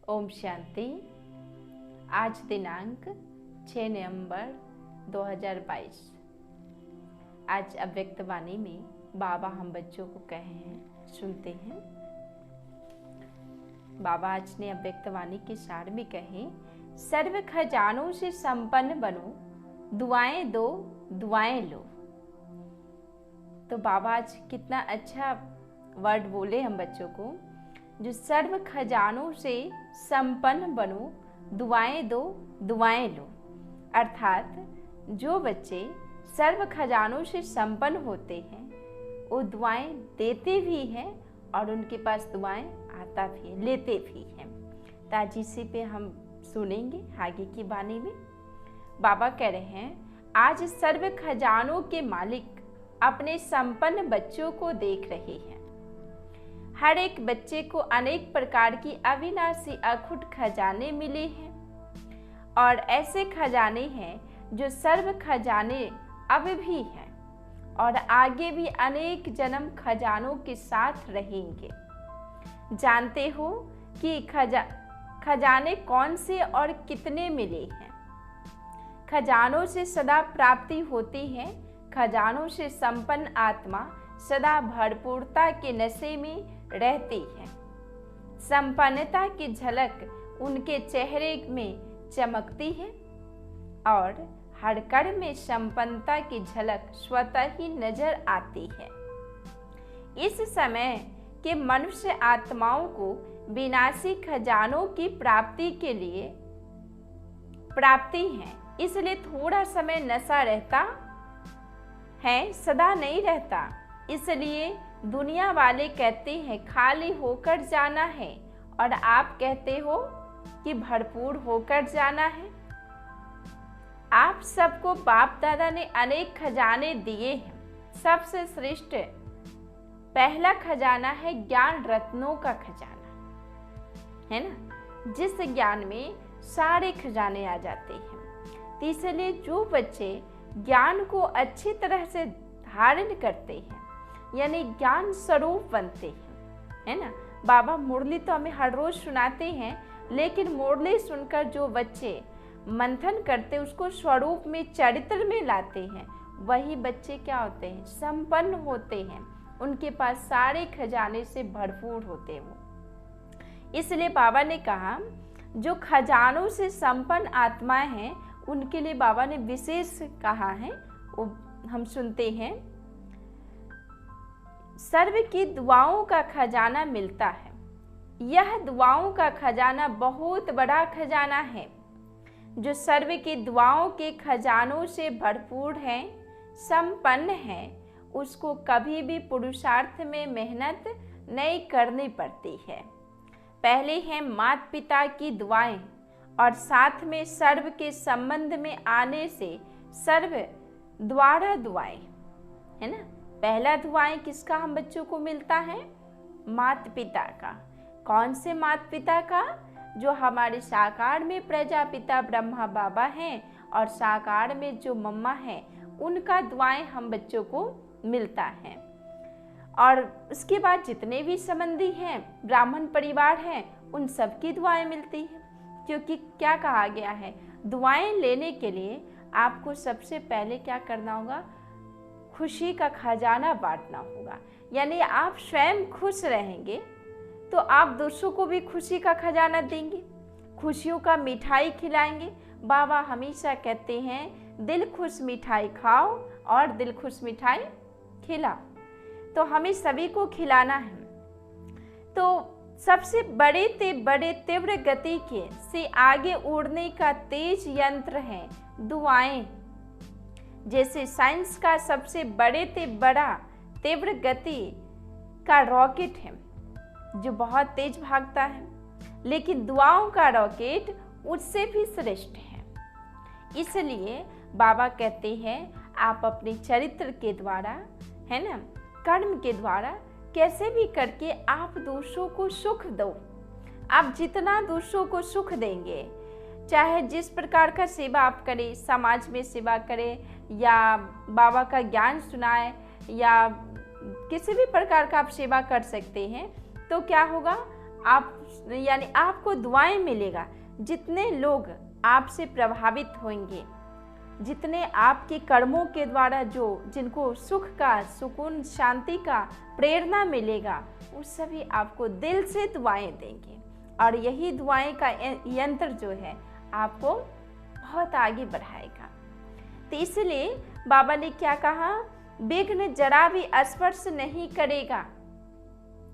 ओम शांति। आज दिनांक 6 नवंबर 2022। आज अव्यक्त वाणी में बाबा हम बच्चों को कहे हैं, सुनते हैं। बाबा आज ने अव्यक्त वाणी के सार में कहे, सर्व खजानों से संपन्न बनो, दुआएं दो दुआएं लो। तो बाबा आज कितना अच्छा वर्ड बोले हम बच्चों को, जो सर्व खजानों से संपन्न बनो, दुआएं दो दुआएं लो। अर्थात जो बच्चे सर्व खजानों से संपन्न होते हैं वो दुआएं देते भी हैं और उनके पास दुआएं आता भी है, लेते भी हैं। तो आज इसी पे हम सुनेंगे आगे की वाणी में। बाबा कह रहे हैं, आज सर्व खजानों के मालिक अपने संपन्न बच्चों को देख रहे हैं। हर एक बच्चे को अनेक प्रकार की अविनाशी अखुट खजाने मिले हैं और ऐसे खजाने हैं जो सर्व खजाने अब भी हैं और आगे भी अनेक जन्म खजानों के साथ रहेंगे। जानते हो कि खजाने कौन से और कितने मिले हैं? खजानों से सदा प्राप्ति होती है। खजानों से संपन्न आत्मा सदा भरपूरता के नशे में रहती है। संपन्नता की झलक उनके चेहरे में चमकती है और हर कर्म में संपन्नता की झलक स्वतः ही नजर आती है। इस समय के मनुष्य आत्माओं को विनाशी खजानों की प्राप्ति के लिए प्राप्ति है, इसलिए थोड़ा समय नशा रहता है, सदा नहीं रहता। इसलिए दुनिया वाले कहते हैं खाली होकर जाना है और आप कहते हो कि भरपूर होकर जाना है। आप सबको बाप दादा ने अनेक खजाने दिए हैं। सबसे श्रेष्ठ पहला खजाना है ज्ञान रत्नों का खजाना, है ना, जिस ज्ञान में सारे खजाने आ जाते हैं। तो इसलिए जो बच्चे ज्ञान को अच्छी तरह से धारण करते हैं, यानी ज्ञान स्वरूप बनते हैं, है ना। बाबा मुरली तो हमें हर रोज सुनाते हैं, लेकिन मुरली सुनकर जो बच्चे मंथन करते उसको स्वरूप में, चरित्र में लाते हैं, वही बच्चे क्या होते हैं? संपन्न होते हैं। उनके पास सारे खजाने से भरपूर होते हैं वो। इसलिए बाबा ने कहा, जो खजानों से संपन्न आत्माएं हैं उनके लिए बाबा ने विशेष कहा है, वो हम सुनते हैं। सर्व की दुआओं का खजाना मिलता है। यह दुआओं का खजाना बहुत बड़ा खजाना है। जो सर्व की दुआओं के खजानों से भरपूर है, संपन्न है, उसको कभी भी पुरुषार्थ में मेहनत नहीं करनी पड़ती है। पहले है माता पिता की दुआएं और साथ में सर्व के संबंध में आने से सर्व द्वारा दुआएं, है ना। पहला दुआएं किसका हम बच्चों को मिलता है? माता पिता का। कौन से माता पिता का? जो हमारे साकार में प्रजापिता ब्रह्मा बाबा हैं और साकार में जो मम्मा हैं, उनका दुआएं हम बच्चों को मिलता है। और उसके बाद जितने भी संबंधी हैं, ब्राह्मण परिवार हैं, उन सबकी दुआएं मिलती हैं। क्योंकि क्या कहा गया है, दुआएं लेने के लिए आपको सबसे पहले क्या करना होगा? खुशी का खजाना बांटना होगा। यानी आप स्वयं खुश रहेंगे तो आप दूसरों को भी खुशी का खजाना देंगे, खुशियों का मिठाई खिलाएंगे। बाबा हमेशा कहते हैं, दिल खुश मिठाई खाओ और दिल खुश मिठाई खिलाओ। तो हमें सभी को खिलाना है। तो सबसे बड़े तीव्र गति के से आगे उड़ने का तेज यंत्र है दुआएं। जैसे साइंस का सबसे बड़ा तीव्र गति का रॉकेट है जो बहुत तेज भागता है, लेकिन दुआओं का रॉकेट उससे भी श्रेष्ठ है। इसलिए बाबा कहते हैं, आप अपने चरित्र के द्वारा, है ना, कर्म के द्वारा कैसे भी करके आप दूसरों को सुख दो। आप जितना दूसरों को सुख देंगे, चाहे जिस प्रकार का सेवा आप करें, समाज में सेवा करें या बाबा का ज्ञान सुनाए या किसी भी प्रकार का आप सेवा कर सकते हैं, तो क्या होगा? आप यानी आपको दुआएं मिलेगा। जितने लोग आपसे प्रभावित होंगे, जितने आपके कर्मों के द्वारा जिनको सुख का, सुकून, शांति का प्रेरणा मिलेगा, वो सभी आपको दिल से दुआएं देंगे। और यही दुआएं का यंत्र जो है आपको बहुत आगे बढ़ाएगा। तो इसलिए बाबा ने क्या कहा, विघ्न जरा भी स्पर्श नहीं करेगा।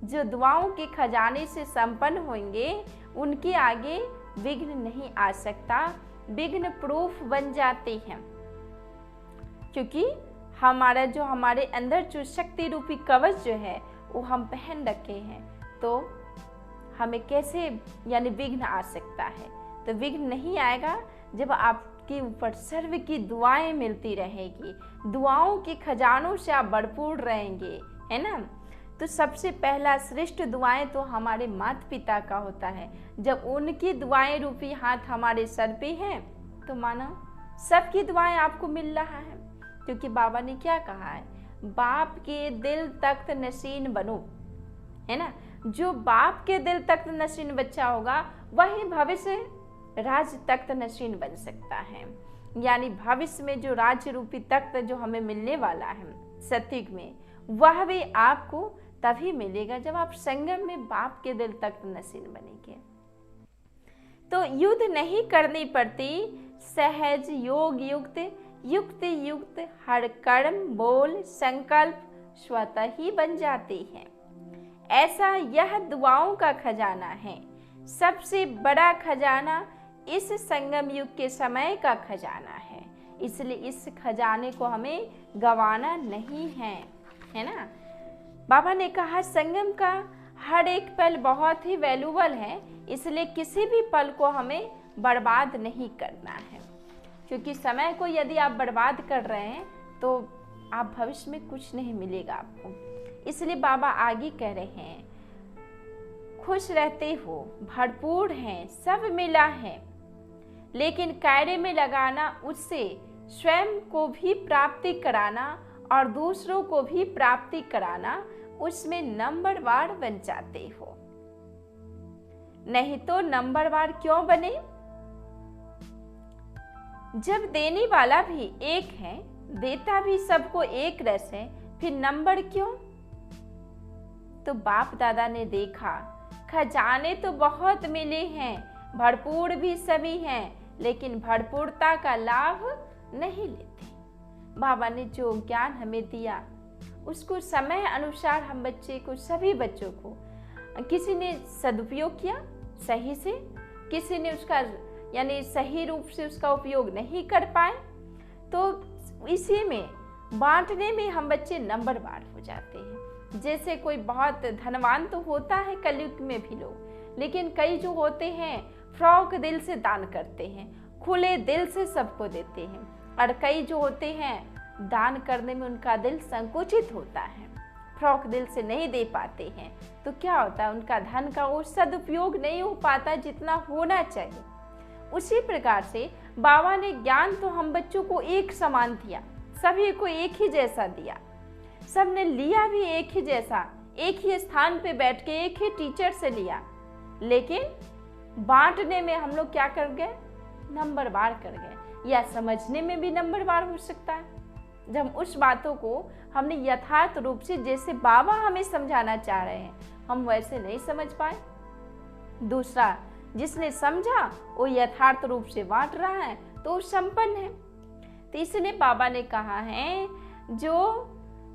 जो दुआओं के खजाने से संपन्न होंगे उनके आगे विघ्न नहीं आ सकता, विघ्न प्रूफ बन जाते हैं। क्योंकि हमारे अंदर जो शक्ति रूपी कवच जो है वो हम पहन रखे हैं, तो हमें कैसे यानी विघ्न आ सकता है। तो विघ्न नहीं आएगा जब आपके ऊपर सर्व की दुआएं मिलती रहेगी, दुआओं के खजानों से आप भरपूर रहेंगे, है ना। तो सबसे पहला श्रेष्ठ दुआएं तो हमारे माता पिता का होता है। जब उनकी दुआएं रूपी हाथ हमारे सर पे हैं तो माना सबकी दुआएं आपको मिल रहा है। क्योंकि बाबा ने क्या कहा है, बाप के दिल तख्त नशीन बनो, है ना। जो बाप के दिल तख्त नशीन बच्चा होगा वही भविष्य राज तख्त नशीन बन सकता है। यानी भविष्य में जो राज्य रूपी तख्त जो हमें मिलने वाला है सतयुग में, वह भी आपको तभी मिलेगा जब आप संगम में बाप के दिल तख्त नशीन बनेंगे। तो युद्ध नहीं करनी पड़ती, सहज योग युक्त युक्त युक्त हर कर्म बोल संकल्प स्वतः ही बन जाते हैं। ऐसा यह दुआओं का खजाना है। सबसे बड़ा खजाना इस संगम युग के समय का खजाना है। इसलिए इस खजाने को हमें गंवाना नहीं है, है ना। बाबा ने कहा संगम का हर एक पल बहुत ही वैल्यूबल है, इसलिए किसी भी पल को हमें बर्बाद नहीं करना है। क्योंकि समय को यदि आप बर्बाद कर रहे हैं तो आप भविष्य में कुछ नहीं मिलेगा आपको। इसलिए बाबा आगे कह रहे हैं, खुश रहते हो, भरपूर हैं, सब मिला है, लेकिन कार्य में लगाना, उससे स्वयं को भी प्राप्ति कराना और दूसरों को भी प्राप्ति कराना, उसमें नंबरवार बन जाते हो। नहीं तो नंबरवार क्यों बने? जब देने वाला भी एक है, देता भी सबको एक रस है, फिर नंबर क्यों? तो बाप दादा ने देखा खजाने तो बहुत मिले हैं, भरपूर भी सभी हैं, लेकिन भरपूरता का लाभ नहीं लेते। बाबा ने जो ज्ञान हमें दिया उसको समय अनुसार हम सभी बच्चों को किसी ने सदुपयोग किया सही से, किसी ने उसका यानी सही रूप से उसका उपयोग नहीं कर पाए। तो इसी में बांटने में हम बच्चे नंबरवार हो जाते हैं। जैसे कोई बहुत धनवान तो होता है कलयुग में भी लोग, लेकिन कई जो होते हैं फ्रॉक दिल से दान करते हैं, खुले दिल से सबको देते हैं। और कई जो होते हैं दान करने में उनका दिल संकुचित होता है, फ्रॉक दिल से नहीं दे पाते हैं, तो क्या होता है उनका धन का वो सदुपयोग नहीं हो पाता जितना होना चाहिए। उसी प्रकार से बाबा ने ज्ञान तो हम बच्चों को एक समान दिया, सभी को एक ही जैसा दिया, सबने लिया भी एक ही जैसा, एक ही स्थान पे बैठ के एक ही टीचर से लिया, लेकिन बांटने में हम लोग क्या कर गए, नंबरवार कर गए। या समझने में भी नंबरवार हो सकता है जब उस बातों को हमने यथार्थ रूप से जैसे बाबा हमें समझाना चाह रहे हैं हम वैसे नहीं समझ पाए। दूसरा जिसने समझा वो यथार्थ रूप से बांट रहा है तो वो संपन्न है। तो इसलिए बाबा ने कहा है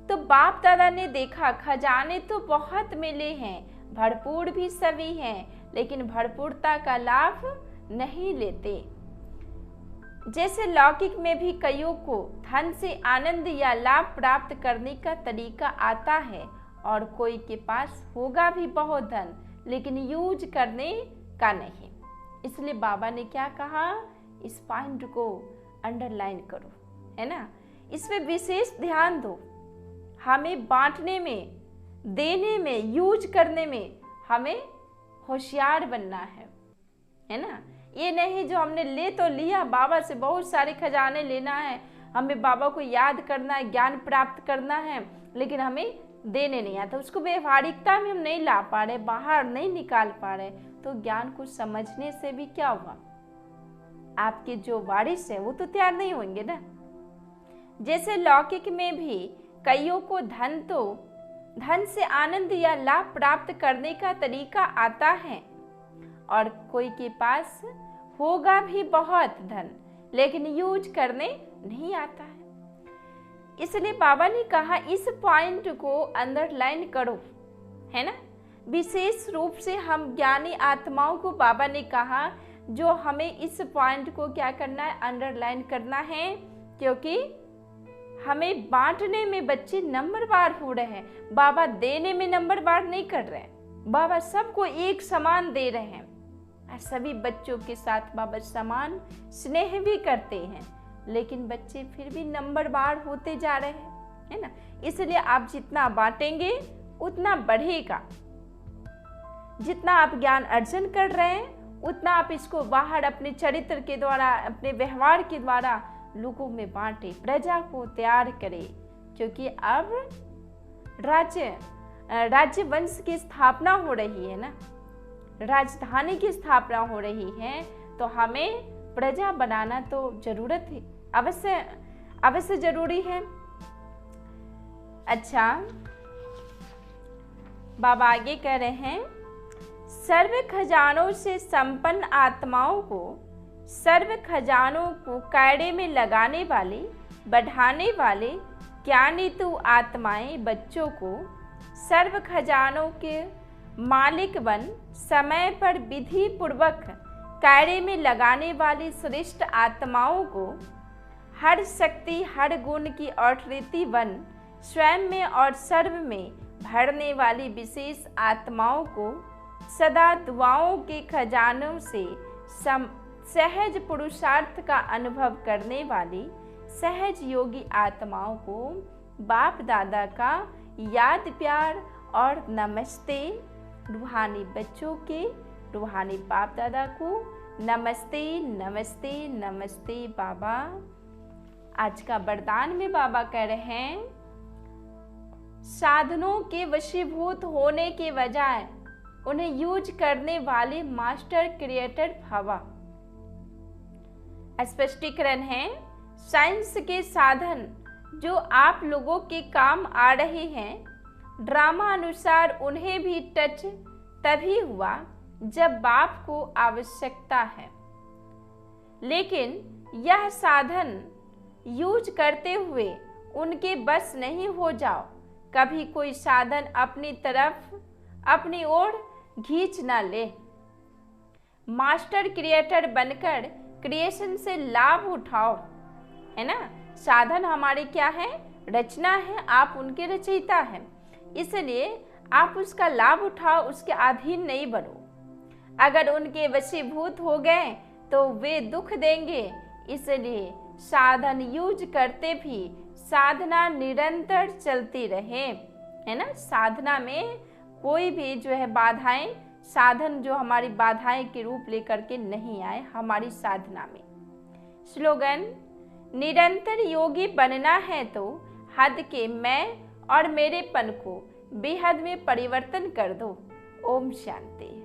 तो बाप दादा ने देखा खजाने तो बहुत मिले हैं, भरपूर भी सभी हैं, लेकिन भरपूरता का लाभ नहीं लेते। जैसे लौकिक में भी कईयों को धन से आनंद या लाभ प्राप्त करने का तरीका आता है और कोई के पास होगा भी बहुत धन लेकिन यूज करने का नहीं। इसलिए बाबा ने क्या कहा, इस पॉइंट को अंडरलाइन करो, है ना, इस पे विशेष ध्यान दो। हमें बांटने में, देने में, यूज करने में हमें होशियार बनना है ना। ये नहीं जो हमने ले तो लिया, बाबा से बहुत सारे खजाने लेना है, हमें बाबा को याद करना है, ज्ञान प्राप्त करना है, लेकिन हमें देने नहीं आता, उसको व्यवहारिकता में हम नहीं ला पा रहे, बाहर नहीं निकाल पा रहे, तो ज्ञान को समझने से भी क्या हुआ, आपके जो वारिस है वो तो तैयार नहीं होंगे ना। जैसे लौकिक में भी कईयों को धन से आनंद या लाभ प्राप्त करने का तरीका आता है, और कोई के पास होगा भी बहुत धन, लेकिन यूज करने नहीं आता है। इसलिए बाबा ने कहा इस पॉइंट को अंडरलाइन करो, है ना। विशेष रूप से हम ज्ञानी आत्माओं को बाबा ने कहा जो हमें इस पॉइंट को क्या करना है, अंडरलाइन करना है, क्योंकि हमें बांटने में बच्चे नंबरवार हो रहे हैं, बाबा देने में नंबरवार नहीं कर रहे हैं। बाबा सबको एक समान दे रहे हैं, और सभी बच्चों के साथ बाबा समान स्नेह भी करते हैं, लेकिन बच्चे फिर भी नंबरवार होते जा रहे हैं, है ना। इसलिए आप जितना बांटेंगे उतना बढ़ेगा, जितना आप ज्ञान अर्जन कर रहे हैं उतना आप इसको बाहर अपने चरित्र के द्वारा, अपने व्यवहार के द्वारा लोगों में बांटे, प्रजा को तैयार करे। क्योंकि अब राज्य वंश की स्थापना हो रही है ना, राजधानी की स्थापना हो रही है, तो हमें प्रजा बनाना तो जरूरत है, अवश्य जरूरी है। अच्छा, बाबा आगे कह रहे हैं, सर्व खजानों से संपन्न आत्माओं को, सर्व खजानों को कायड़े में लगाने वाले, बढ़ाने वाले ज्ञानीतु आत्माएं बच्चों को सर्व खजानों के मालिक बन समय पर विधि पूर्वक कायड़े में लगाने वाली श्रेष्ठ आत्माओं को हर शक्ति हर गुण की ऑथोरिटी बन स्वयं में और सर्व में भरने वाली विशेष आत्माओं को सदा दुआओं के खजानों से सहज पुरुषार्थ का अनुभव करने वाली सहज योगी आत्माओं को बाप दादा का याद प्यार और नमस्ते। रूहानी बच्चों के रूहानी बाप दादा को नमस्ते नमस्ते नमस्ते। बाबा आज का वरदान में बाबा कह रहे हैं, साधनों के वशीभूत होने के बजाय उन्हें यूज करने वाले मास्टर क्रिएटर भवा। स्पष्टीकरण है, साइंस के साधन जो आप लोगों के काम आ रहे हैं, ड्रामा अनुसार उन्हें भी टच तभी हुआ जब बाप को आवश्यकता है, लेकिन यह साधन यूज करते हुए उनके बस नहीं हो जाओ। कभी कोई साधन अपनी तरफ अपनी ओर खींच ना ले। मास्टर क्रिएटर बनकर क्रिएशन से लाभ उठाओ, है ना। साधन हमारे क्या है, रचना है, आप उनके रचयिता हैं, इसलिए आप उसका लाभ उठाओ, उसके अधीन नहीं बनो। अगर उनके वशीभूत हो गए तो वे दुख देंगे, इसलिए साधन यूज करते भी साधना निरंतर चलती रहे, है ना। साधना में कोई भी जो है बाधाएं, साधन जो हमारी बाधाएं के रूप लेकर के नहीं आए हमारी साधना में। स्लोगन, निरंतर योगी बनना है तो हद के मैं और मेरेपन को बेहद में परिवर्तन कर दो। ओम शांति।